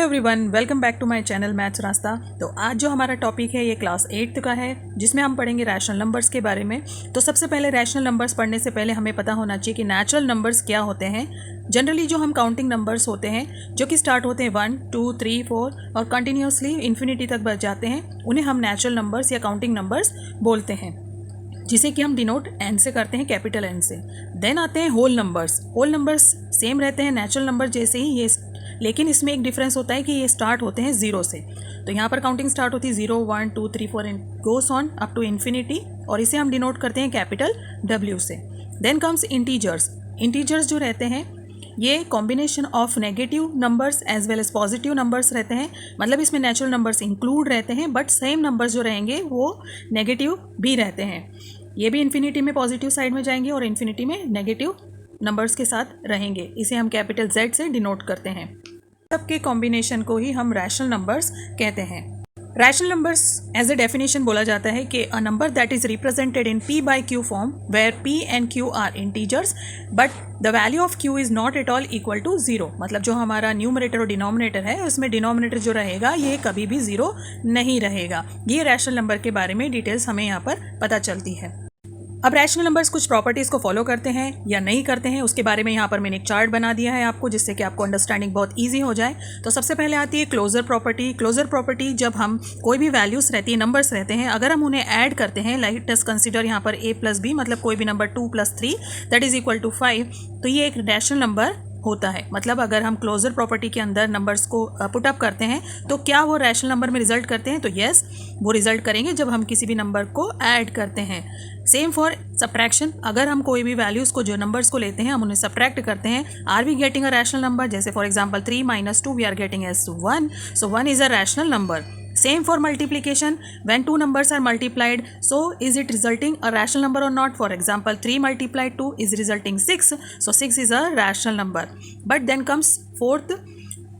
Everyone, welcome back to my channel maths Rasta. तो आज जो हमारा टॉपिक है ये क्लास 8th का है, जिसमें हम पढ़ेंगे रैशनल नंबर्स के बारे में। तो सबसे पहले रैशनल नंबर्स पढ़ने से पहले हमें पता होना चाहिए कि नेचुरल नंबर्स क्या होते हैं। जनरली जो हम काउंटिंग नंबर्स होते हैं जो कि स्टार्ट होते हैं 1, 2, 3, 4 और कंटिन्यूसली इन्फिनिटी तक बढ़ जाते हैं, उन्हें हम नेचुरल नंबर्स या काउंटिंग नंबर्स बोलते हैं, जिसे कि हम डिनोट एन से करते हैं, कैपिटल एन से। देन आते हैं whole numbers. Whole numbers same रहते हैं नेचुरल नंबर जैसे ही ये, लेकिन इसमें एक डिफरेंस होता है कि ये स्टार्ट होते हैं 0 से। तो यहाँ पर काउंटिंग स्टार्ट होती है 0, 1, 2, 3, 4 and goes on up to infinity, और इसे हम डिनोट करते हैं कैपिटल W से। Then comes integers. इंटीजर्स जो रहते हैं ये combination of negative numbers as well as positive numbers रहते हैं। मतलब इसमें नेचुरल नंबर्स इंक्लूड रहते हैं, बट सेम नंबर्स जो रहेंगे वो नेगेटिव भी रहते हैं। ये भी इन्फिनिटी में पॉजिटिव साइड में जाएंगे और इन्फिनिटी में नेगेटिव नंबर्स के साथ रहेंगे। इसे हम कैपिटल Z से डिनोट करते हैं। सबके कॉम्बिनेशन को ही हम रैशनल नंबर्स कहते हैं। Rational numbers as a definition बोला जाता है कि a number that is represented in P by Q form where P and Q are integers but the value of Q is not at all equal to 0। मतलब जो हमारा numerator और denominator है उसमें डिनोमिनेटर जो रहेगा ये कभी भी 0 नहीं रहेगा। ये रैशनल नंबर के बारे में डिटेल्स हमें यहाँ पर पता चलती है। अब रैशनल नंबर्स कुछ प्रॉपर्टीज़ को फॉलो करते हैं या नहीं करते हैं, उसके बारे में यहाँ पर मैंने एक चार्ट बना दिया है आपको, जिससे कि आपको अंडरस्टैंडिंग बहुत इजी हो जाए। तो सबसे पहले आती है क्लोजर प्रॉपर्टी। क्लोजर प्रॉपर्टी, जब हम कोई भी वैल्यूज़ रहती है, नंबर्स रहते हैं, अगर हम उन्हें ऐड करते हैं, लाइक लेट्स कंसीडर यहाँ पर a + b, मतलब कोई भी number 2 + 3 that is equal to 5, तो ये एक रैशनल नंबर होता है। मतलब अगर हम क्लोजर प्रॉपर्टी के अंदर नंबर्स को पुटअप करते हैं तो क्या वो रैशनल नंबर में रिजल्ट करते हैं? तो यस, वो रिजल्ट करेंगे जब हम किसी भी नंबर को ऐड करते हैं। Same for subtraction. अगर हम कोई भी वैल्यूज़ को, जो नंबर्स को लेते हैं, हम उन्हें सब्ट्रैक्ट करते हैं, are we getting a rational number? जैसे for example 3 - 2 we are getting as 1, so 1 is a rational number. Same for multiplication. When two numbers are multiplied, so is it resulting a rational number or not? For example, 3 × 2 is resulting 6, so 6 is a rational number. But then comes fourth,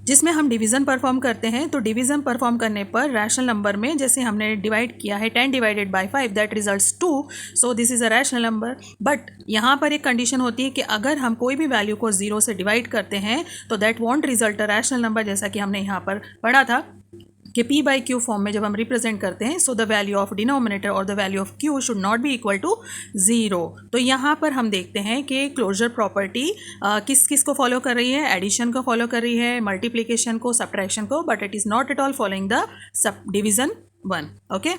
जिसमें हम division perform करते हैं। तो division perform करने पर rational number में, जैसे हमने डिवाइड किया है 10 / 5 that results 2, so this is a rational number. But यहाँ पर एक कंडीशन होती है कि अगर हम कोई भी वैल्यू को 0 से डिवाइड करते हैं तो that want result a rational number, जैसा कि हमने यहाँ पर पढ़ा था कि P by Q फॉर्म में जब हम रिप्रेजेंट करते हैं, so the value of denominator और the value of Q should not be equal to 0। तो यहाँ पर हम देखते हैं कि क्लोजर प्रॉपर्टी किस किस को फॉलो कर रही है? एडिशन को फॉलो कर रही है, मल्टीप्लिकेशन को, सब्ट्रैक्शन को, but it is not at all following the sub division 1। Okay,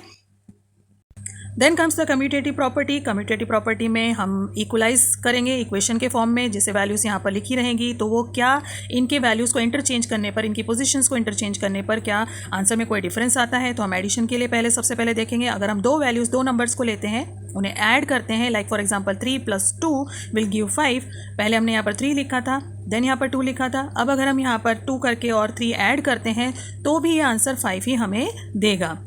then comes the commutative property. Commutative property में हम इक्वलाइज करेंगे इक्वेशन के फॉर्म में, जैसे वैल्यूज़ यहाँ पर लिखी रहेंगी, तो वो क्या इनके वैल्यूज़ को इंटरचेंज करने पर, इनकी पोजीशंस को इंटरचेंज करने पर क्या आंसर में कोई डिफरेंस आता है? तो हम एडिशन के लिए सबसे पहले देखेंगे। अगर हम दो नंबर्स को लेते हैं, उन्हें ऐड करते हैं, like for example 3 + 2 will give 5। पहले हमने यहाँ पर 3 लिखा था, देन यहाँ पर 2 लिखा था। अब अगर हम यहाँ पर 2 करके और 3 ऐड करते हैं तो भी ये आंसर 5 ही हमें देगा।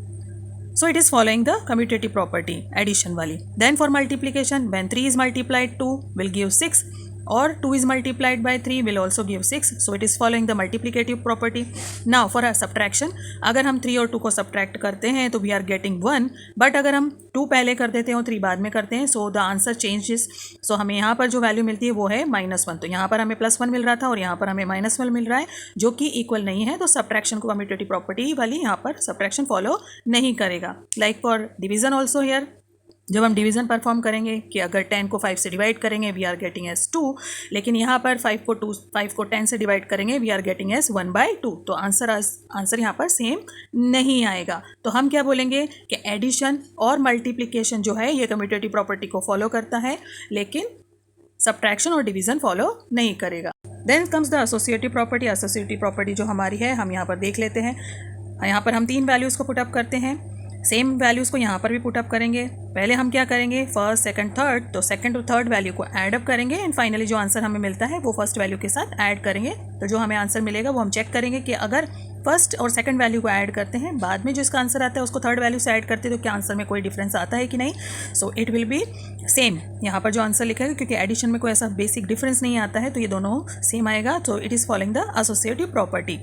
So it is following the commutative property, addition वाली. Then for multiplication, when 3 is multiplied 2 will give 6, or 2 is multiplied by 3 will also give 6. So it is following the multiplicative property. Now for a subtraction, अगर हम 3 और 2 को subtract करते हैं तो we are getting 1, but अगर हम 2 पहले कर देते हैं और 3 बाद में करते हैं, so the answer changes. So हमें यहाँ पर जो वैल्यू मिलती है वो है -1। तो यहाँ पर हमें +1 मिल रहा था और यहाँ पर हमें -1 मिल रहा है, जो कि इक्वल नहीं है। तो सब्ट्रैक्शन को कम्यूटेटिव प्रॉपर्टी वाली यहाँ पर सब्ट्रैक्शन फॉलो नहीं करेगा। Like for division also here, जब हम डिवीज़न परफॉर्म करेंगे कि अगर 10 को 5 से डिवाइड करेंगे वी आर गेटिंग एज 2, लेकिन यहाँ पर 5 को 10 से डिवाइड करेंगे वी आर गेटिंग एज 1/2, तो आंसर यहाँ पर सेम नहीं आएगा। तो हम क्या बोलेंगे कि एडिशन और मल्टीप्लिकेशन जो है ये कम्यूटेटिव प्रॉपर्टी को फॉलो करता है, लेकिन सब्ट्रैक्शन और डिवीज़न फॉलो नहीं करेगा। Then comes the associative property. Associative property जो हमारी है हम यहाँ पर देख लेते हैं। यहाँ पर हम 3 वैल्यूज़ को पुटअप करते हैं, सेम वैल्यूज़ को यहाँ पर भी पुटअप करेंगे। पहले हम क्या करेंगे, फर्स्ट, सेकंड, थर्ड, तो सेकंड और थर्ड वैल्यू को ऐड अप करेंगे एंड फाइनली जो आंसर हमें मिलता है वो फर्स्ट वैल्यू के साथ ऐड करेंगे। तो जो हमें आंसर मिलेगा वो हम चेक करेंगे कि अगर फर्स्ट और सेकंड वैल्यू को ऐड करते हैं, बाद में जो इसका आंसर आता है उसको थर्ड वैल्यू से ऐड करते हैं, तो क्या आंसर में कोई डिफरेंस आता है कि नहीं? So it will be same. यहाँ पर जो आंसर लिखा है, क्योंकि एडिशन में कोई ऐसा बेसिक डिफरेंस नहीं आता है, तो ये दोनों सेम आएगा। तो it is following the associative property.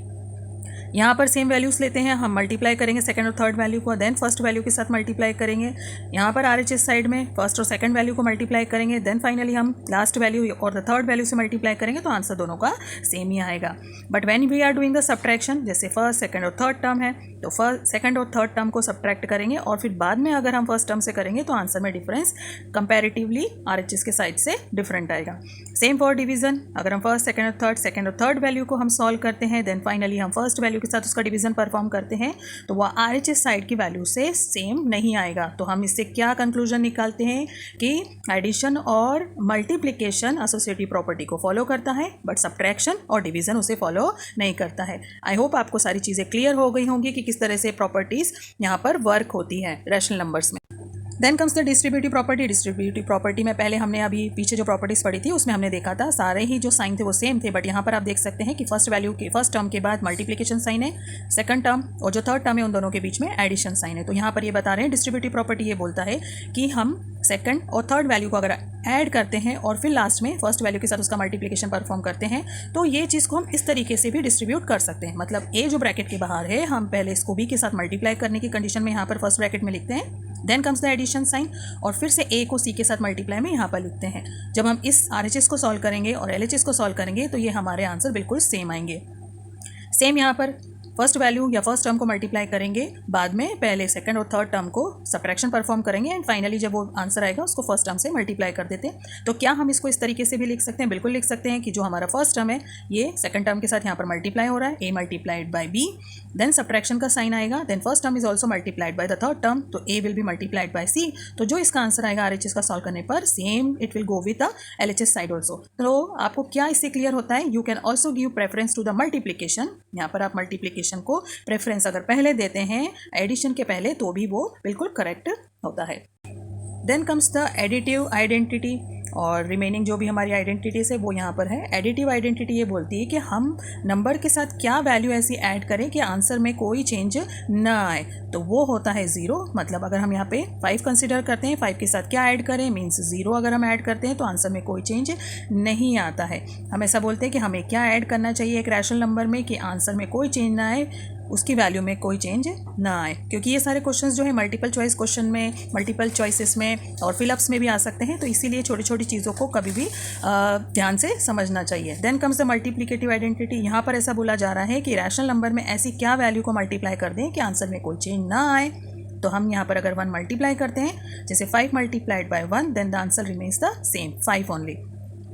यहाँ पर सेम वैल्यूज़ लेते हैं, हम मल्टीप्लाई करेंगे सेकंड और थर्ड वैल्यू को, देन फर्स्ट वैल्यू के साथ मल्टीप्लाई करेंगे। यहाँ पर RHS साइड में फर्स्ट और सेकंड वैल्यू को मल्टीप्लाई करेंगे, देन फाइनली हम लास्ट वैल्यू और द थर्ड वैल्यू से मल्टीप्लाई करेंगे, तो आंसर दोनों का सेम ही आएगा। But when we are doing the subtraction, जैसे फर्स्ट सेकंड और थर्ड टर्म है, तो फर्स्ट सेकंड और थर्ड टर्म को सब्ट्रैक्ट करेंगे और फिर बाद में अगर हम फर्स्ट टर्म से करेंगे तो आंसर में डिफरेंस कंपैरेटिवली RHS के साइड से डिफरेंट आएगा। सेम फॉर डिवीजन, अगर हम फर्स्ट सेकंड और थर्ड वैल्यू को हम सॉल्व करते हैं, देन फाइनली हम फर्स्ट वैल्यू के साथ उसका डिवीजन परफॉर्म करते हैं, तो वह RHS साइड की वैल्यू से सेम नहीं आएगा। तो हम इससे क्या कंक्लूजन निकालते हैं कि एडिशन और मल्टीप्लिकेशन एसोसिएटिव प्रॉपर्टी को फॉलो करता है, बट सब्ट्रैक्शन और डिवीजन उसे फॉलो नहीं करता है। आई होप आपको सारी चीज़ें क्लियर हो गई होंगी कि किस तरह से प्रॉपर्टीज़ यहाँ पर वर्क होती है रैशनल नंबर्स में। Then comes the distributive property. Distributive property में पहले हमने अभी पीछे जो प्रॉपर्टीज़ पढ़ी थी उसमें हमने देखा था सारे ही जो साइन थे वो सेम थे, बट यहाँ पर आप देख सकते हैं कि फर्स्ट वैल्यू के फर्स्ट टर्म के बाद मल्टीप्लिकेशन साइन है, सेकंड टर्म और जो थर्ड टर्म है उन दोनों के बीच में एडिशन साइन है। तो यहाँ पर ये बता रहे हैं डिस्ट्रीब्यूटिव प्रॉपर्टी ये बोलता है कि हम सेकंड और थर्ड वैल्यू को अगर ऐड करते हैं और फिर लास्ट में फर्स्ट वैल्यू के साथ उसका मल्टीप्लिकेशन परफॉर्म करते हैं, तो ये चीज़ को हम इस तरीके से भी डिस्ट्रीब्यूट कर सकते हैं। मतलब ए जो ब्रैकेट के बाहर है, हम पहले इसको बी के साथ मल्टीप्लाई करने की कंडीशन में यहाँ पर फर्स्ट ब्रैकेट में लिखते हैं, then comes the addition sign, और फिर से ए को सी के साथ मल्टीप्लाई में यहाँ पर लिखते हैं। जब हम इस RHS को सॉल्व करेंगे और LHS को सॉल्व करेंगे तो ये हमारे आंसर बिल्कुल सेम आएंगे। सेम यहाँ पर फर्स्ट वैल्यू या फर्स्ट टर्म को मल्टीप्लाई करेंगे, बाद में पहले सेकंड और थर्ड टर्म को सब्ट्रैक्शन परफॉर्म करेंगे एंड फाइनली जब वो आंसर आएगा उसको फर्स्ट टर्म से मल्टीप्लाई कर देते हैं। तो क्या हम इसको इस तरीके से भी लिख सकते हैं? बिल्कुल लिख सकते हैं कि जो हमारा फर्स्ट टर्म है ये सेकंड टर्म के साथ यहाँ पर मल्टीप्लाई हो रहा है, A multiplied by B, then subtraction का साइन आएगा, then first term is also multiplied by the third term, तो A will be multiplied by C. तो जो इसका आंसर आएगा RHS का सॉल्व करने पर same it will go with the LHS side also. तो आपको क्या इससे क्लियर होता है? You can also give preference to the multiplication. यहाँ पर आप मल्टीप्लिकेशन को प्रेफरेंस अगर पहले देते हैं एडिशन के पहले तो भी वो बिल्कुल करेक्ट होता है। Then comes the additive identity, और रिमेनिंग जो भी हमारी आइडेंटिटीज है वो यहाँ पर है। एडिटिव आइडेंटिटी ये बोलती है कि हम नंबर के साथ क्या वैल्यू ऐसी ऐड करें कि आंसर में कोई चेंज ना आए, तो वो होता है 0। मतलब अगर हम यहाँ पे 5 कंसिडर करते हैं, 5 के साथ क्या ऐड करें, मीन्स 0 अगर हम ऐड करते हैं तो आंसर में कोई चेंज नहीं आता है। हम ऐसा बोलते हैं कि हमें क्या ऐड करना चाहिए एक रैशनल नंबर में कि आंसर में कोई चेंज ना आए, उसकी वैल्यू में कोई चेंज ना आए। क्योंकि ये सारे क्वेश्चंस जो है मल्टीपल चॉइस क्वेश्चन में, मल्टीपल चॉइसेस में और फिलअप्स में भी आ सकते हैं, तो इसीलिए छोटी छोटी चीज़ों को कभी भी ध्यान से समझना चाहिए। Then comes the multiplicative identity. यहाँ पर ऐसा बोला जा रहा है कि रैशनल नंबर में ऐसी क्या वैल्यू को मल्टीप्लाई कर दें कि आंसर में कोई चेंज ना आए। तो हम यहाँ पर अगर 1 मल्टीप्लाई करते हैं, जैसे 5 multiplied by 1, then the answer remains the same 5 only.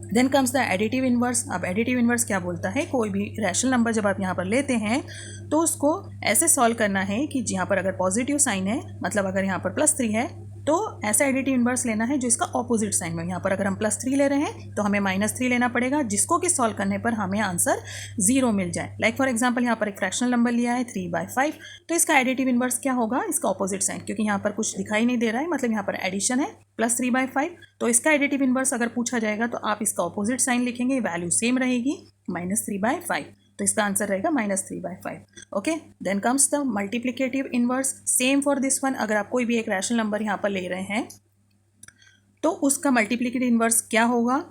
Then comes the additive inverse. अब एडिटिव इन्वर्स क्या बोलता है? कोई भी रैशनल नंबर जब आप यहाँ पर लेते हैं तो उसको ऐसे सॉल्व करना है कि यहाँ पर अगर पॉजिटिव साइन है, मतलब अगर यहाँ पर +3 है तो ऐसा एडिटिव इन्वर्स लेना है जो इसका ऑपोजिट साइन में। यहाँ पर अगर हम +3 ले रहे हैं तो हमें -3 लेना पड़ेगा, जिसको कि सॉल्व करने पर हमें आंसर 0 मिल जाए। लाइक फॉर एग्जांपल यहाँ पर एक फ्रैक्शनल नंबर लिया है 3/5, तो इसका एडिटिव इन्वर्स क्या होगा? इसका ऑपोजिट साइन, क्योंकि यहाँ पर कुछ दिखाई नहीं दे रहा है, मतलब यहाँ पर एडिशन है +3/5, तो इसका एडिटिव इन्वर्स अगर पूछा जाएगा तो आप इसका ऑपोजिट साइन लिखेंगे, वैल्यू सेम रहेगी -3/5, तो इसका आंसर रहेगा -3/5। Okay, then comes the multiplicative inverse. Same for this one, अगर आप कोई भी एक रैशनल नंबर यहाँ पर ले रहे हैं तो उसका मल्टीप्लिकेटिव इन्वर्स क्या होगा?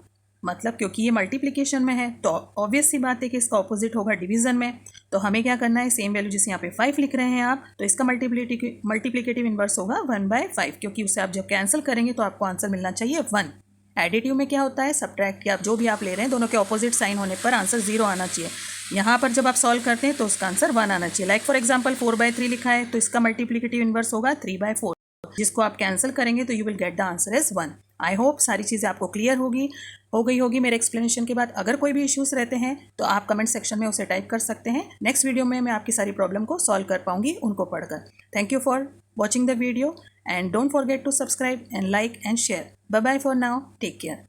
मतलब क्योंकि ये मल्टीप्लिकेशन में है तो ऑब्वियस सी बात है कि इसका ऑपोजिट होगा डिवीजन में। तो हमें क्या करना है, सेम वैल्यू जैसे यहाँ पे 5 लिख रहे हैं आप, तो इसका मल्टीप्लिकेटिव इन्वर्स होगा 1/5, क्योंकि उसे आप जब कैंसिल करेंगे तो आपको आंसर मिलना चाहिए 1। एडिटिव में क्या होता है? सब्ट्रैक्ट या जो भी आप ले रहे हैं दोनों के ऑपोजिट साइन होने पर आंसर 0 आना चाहिए। यहाँ पर जब आप सॉल्व करते हैं तो उसका आंसर 1 आना चाहिए। लाइक फॉर एग्जांपल 4/3 लिखा है तो इसका मल्टीप्लिकेटिव इन्वर्स होगा 3/4, जिसको आप कैंसिल करेंगे तो you will get the answer is 1। I hope सारी चीज़ें आपको क्लियर हो गई होगी मेरे एक्सप्लेनेशन के बाद। अगर कोई भी इश्यूज़ रहते हैं तो आप कमेंट सेक्शन में उसे टाइप कर सकते हैं। नेक्स्ट वीडियो में मैं आपकी सारी प्रॉब्लम को सॉल्व कर पाऊंगी उनको पढ़कर। Thank you for watching the video and don't forget to subscribe and like and share. Bye bye for now, take care.